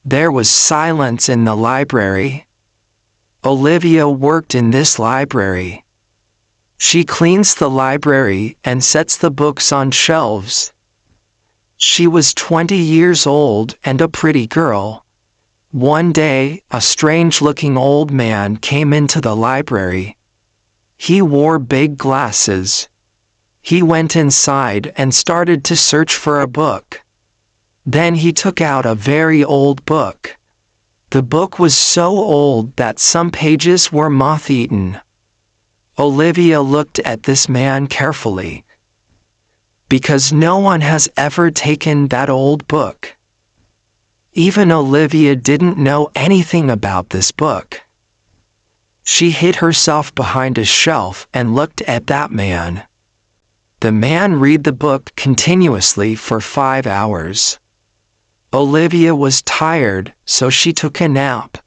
There was silence in the library. Olivia worked in this library. She cleans the library and sets the books on shelves. She was 20 years old and a pretty girl. One day, a strange-looking old man came into the library. He wore big glasses. He went inside and started to search for a book. Then he took out a very old book. The book was so old that some pages were moth-eaten. Olivia looked at this man carefully. Because no one has ever taken that old book. Even Olivia didn't know anything about this book. She hid herself behind a shelf and looked at that man. The man read the book continuously for 5 hours. Olivia was tired, so she took a nap.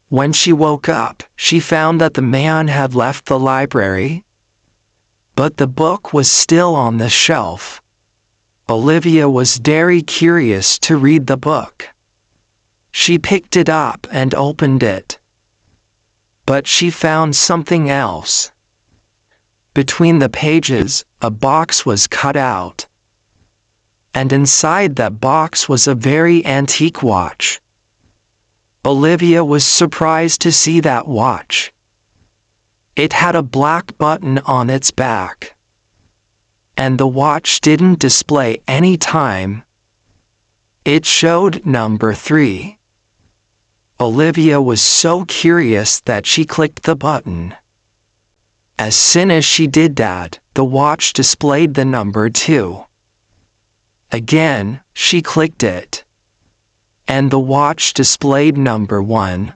When she woke up, she found that the man had left the library. But the book was still on the shelf. Olivia was very curious to read the book. She picked it up and opened it. But she found something else. Between the pages, a box was cut out. And inside that box was a very antique watch. Olivia was surprised to see that watch. It had a black button on its back. And the watch didn't display any time. It showed number 3. Olivia was so curious that she clicked the button. As soon as she did that, the watch displayed the number 2. Again, she clicked it. And the watch displayed number 1.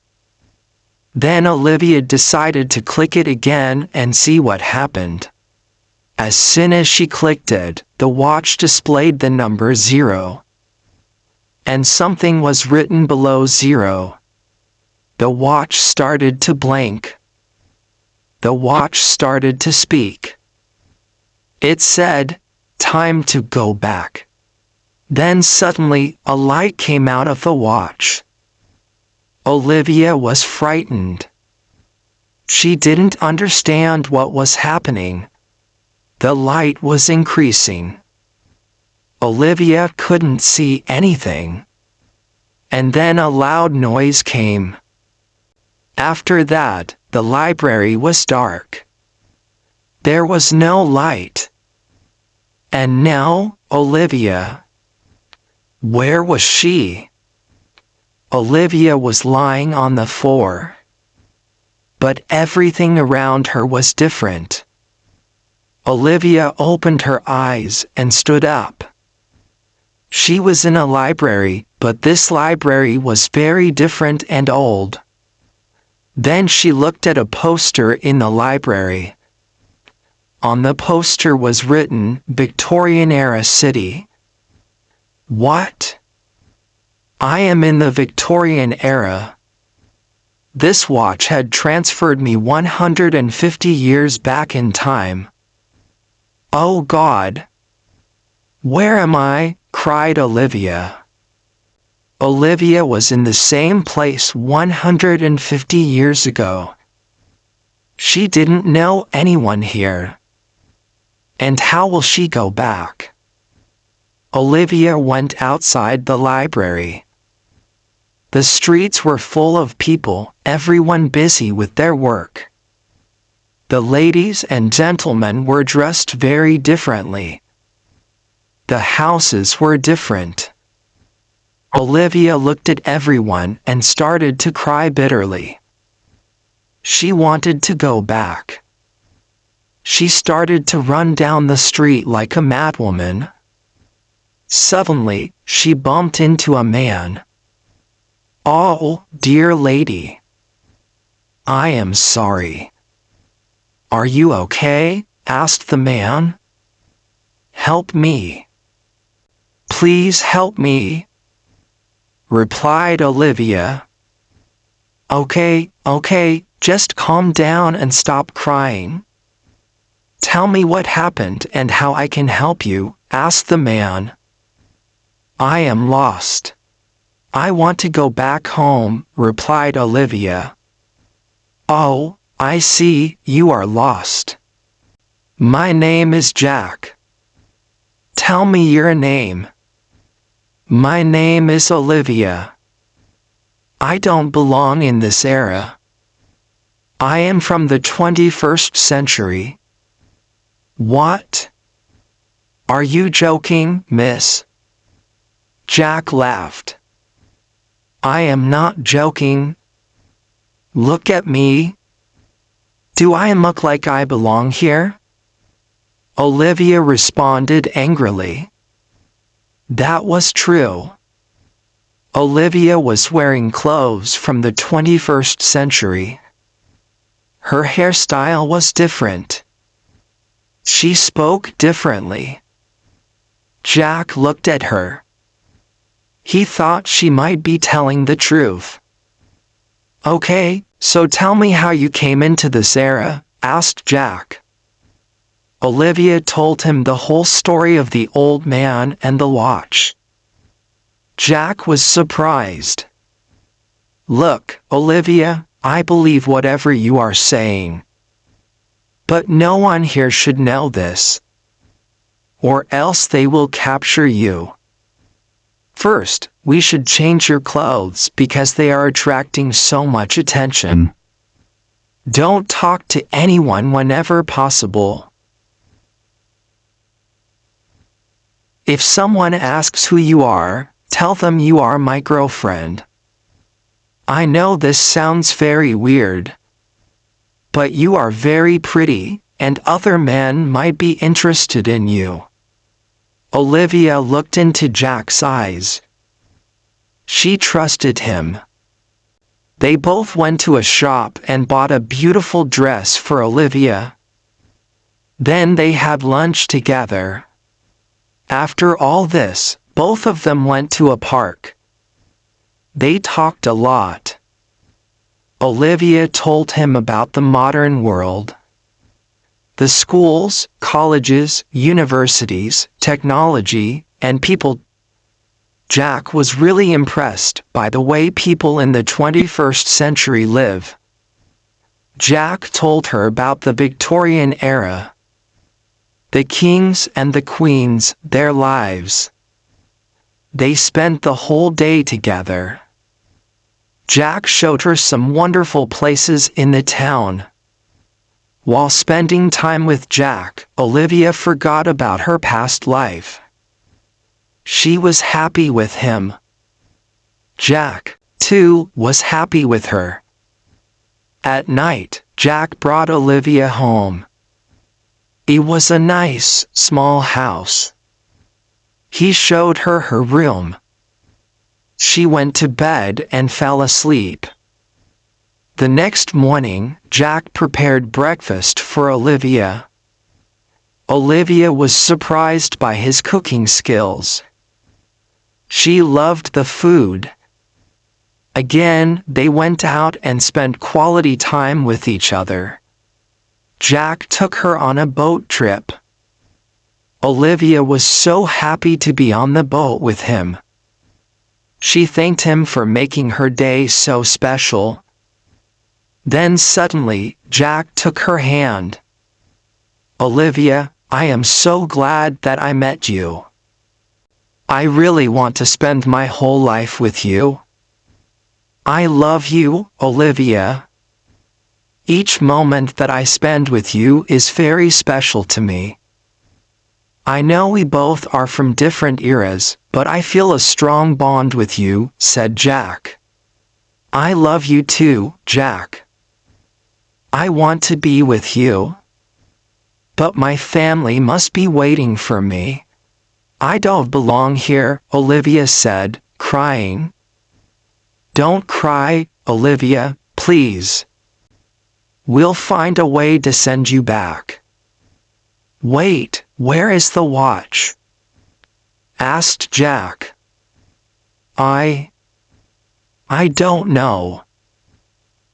Then Olivia decided to click it again and see what happened. As soon as she clicked it, the watch displayed the number 0. And something was written below 0. The watch started to blink. The watch started to speak. It said, "Time to go back." Then suddenly, a light came out of the watch. Olivia was frightened. She didn't understand what was happening. The light was increasing. Olivia couldn't see anything. And then a loud noise came. After that, the library was dark. There was no light. And now, Olivia. Where was she? Olivia was lying on the floor. But everything around her was different. Olivia opened her eyes and stood up. She was in a library, but this library was very different and old. Then she looked at a poster in the library. On the poster was written, "Victorian-era city." What? I am in the Victorian era. This watch had transferred me 150 years back in time. Oh God! Where am I? Cried Olivia. Olivia was in the same place 150 years ago. She didn't know anyone here. And how will she go back? Olivia went outside the library. The streets were full of people, everyone busy with their work. The ladies and gentlemen were dressed very differently. The houses were different. Olivia looked at everyone and started to cry bitterly. She wanted to go back. She started to run down the street like a madwoman. Suddenly, she bumped into a man. "Oh, dear lady. I am sorry." "Are you okay?" asked the man. "Help me. Please help me," replied Olivia. Okay, just calm down and stop crying. "Tell me what happened and how I can help you," asked the man. "I am lost. I want to go back home, replied Olivia. Oh, I see, you are lost. My name is Jack. Tell me your name. My name is Olivia. I don't belong in this era. I am from the 21st century. What? Are you joking, miss? Jack laughed. I am not joking. Look at me. Do I look like I belong here? Olivia responded angrily. That was true. Olivia was wearing clothes from the 21st century. Her hairstyle was different. She spoke differently. Jack looked at her. He thought she might be telling the truth. Okay, so tell me how you came into this era, asked Jack. Olivia told him the whole story of the old man and the watch. Jack was surprised. Look, Olivia, I believe whatever you are saying. But no one here should know this. Or else they will capture you. First, we should change your clothes because they are attracting so much attention. Don't talk to anyone whenever possible. If someone asks who you are, tell them you are my girlfriend. I know this sounds very weird. But you are very pretty, and other men might be interested in you. Olivia looked into Jack's eyes. She trusted him. They both went to a shop and bought a beautiful dress for Olivia. Then they had lunch together. After all this, both of them went to a park. They talked a lot. Olivia told him about the modern world. The schools, colleges, universities, technology, and people. Jack was really impressed by the way people in the 21st century live. Jack told her about the Victorian era. The kings and the queens, their lives. They spent the whole day together. Jack showed her some wonderful places in the town. While spending time with Jack, Olivia forgot about her past life. She was happy with him. Jack, too, was happy with her. At night, Jack brought Olivia home. It was a nice, small house. He showed her her room. She went to bed and fell asleep. The next morning, Jack prepared breakfast for Olivia. Olivia was surprised by his cooking skills. She loved the food. Again, they went out and spent quality time with each other. Jack took her on a boat trip. Olivia was so happy to be on the boat with him. She thanked him for making her day so special. Then suddenly, Jack took her hand. Olivia, I am so glad that I met you. I really want to spend my whole life with you. I love you, Olivia. Each moment that I spend with you is very special to me. I know we both are from different eras, but I feel a strong bond with you, said Jack. I love you too, Jack. I want to be with you. But my family must be waiting for me. I don't belong here, Olivia said, crying. Don't cry, Olivia, please. We'll find a way to send you back. Wait, where is the watch? Asked Jack. I don't know.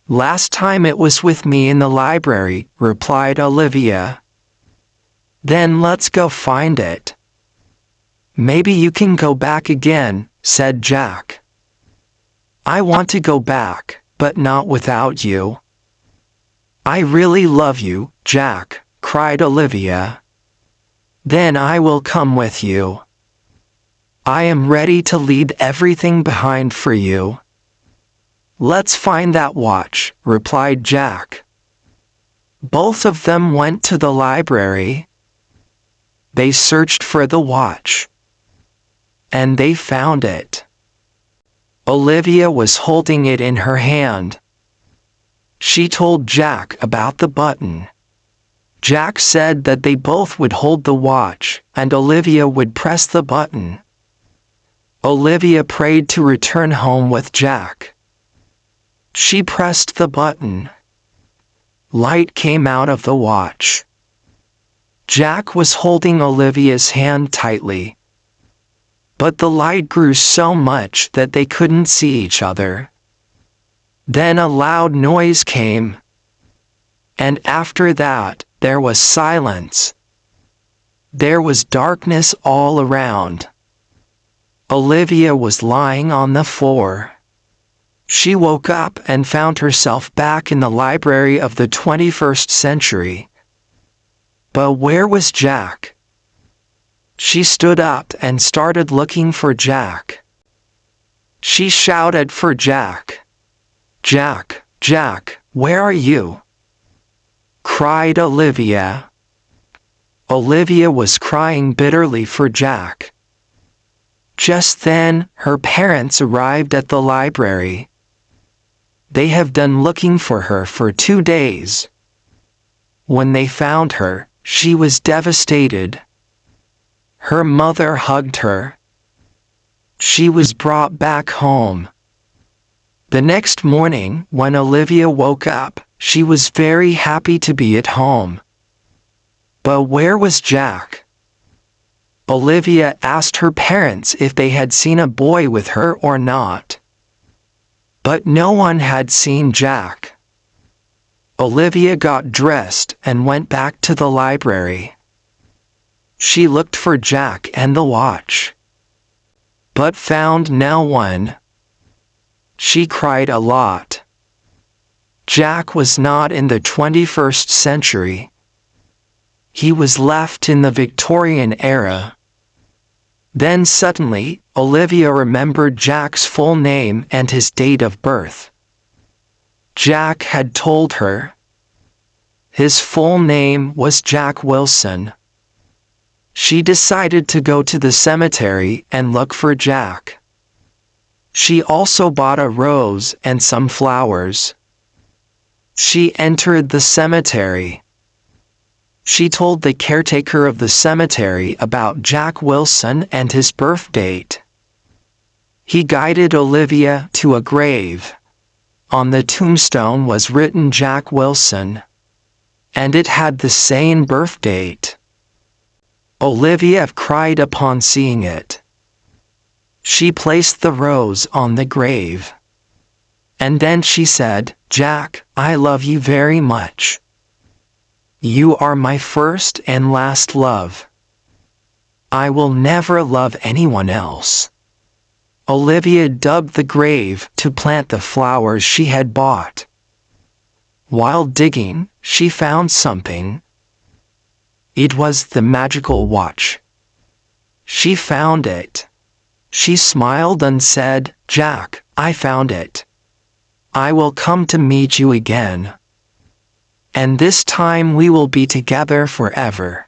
Last time it was with me in the library, replied Olivia. Then let's go find it. Maybe you can go back again, said Jack. I want to go back, but not without you." "I really love you, Jack," cried Olivia. "Then I will come with you. I am ready to leave everything behind for you." "Let's find that watch," replied Jack. Both of them went to the library. They searched for the watch. And they found it. Olivia was holding it in her hand. She told Jack about the button. Jack said that they both would hold the watch, and Olivia would press the button. Olivia prayed to return home with Jack. She pressed the button. Light came out of the watch. Jack was holding Olivia's hand tightly. But the light grew so much that they couldn't see each other. Then a loud noise came. And after that, there was silence. There was darkness all around. Olivia was lying on the floor. She woke up and found herself back in the library of the 21st century. But where was Jack? She stood up and started looking for Jack. She shouted for Jack. "Jack, Jack, where are you?" cried Olivia. Olivia was crying bitterly for Jack. Just then, her parents arrived at the library. They have been looking for her for 2 days. When they found her, she was devastated. Her mother hugged her. She was brought back home. The next morning, when Olivia woke up, she was very happy to be at home. But where was Jack? Olivia asked her parents if they had seen a boy with her or not. But no one had seen Jack. Olivia got dressed and went back to the library. She looked for Jack and the watch, but found no one. She cried a lot. Jack was not in the 21st century. He was left in the Victorian era. Then suddenly, Olivia remembered Jack's full name and his date of birth. Jack had told her. His full name was Jack Wilson. She decided to go to the cemetery and look for Jack. She also bought a rose and some flowers. She entered the cemetery. She told the caretaker of the cemetery about Jack Wilson and his birth date. He guided Olivia to a grave. On the tombstone was written Jack Wilson, and it had the same birth date. Olivia cried upon seeing it. She placed the rose on the grave. And then she said, "Jack, I love you very much. You are my first and last love. I will never love anyone else." Olivia dug the grave to plant the flowers she had bought. While digging, she found something. It was the magical watch. She found it. She smiled and said, "Jack, I found it. I will come to meet you again. And this time we will be together forever."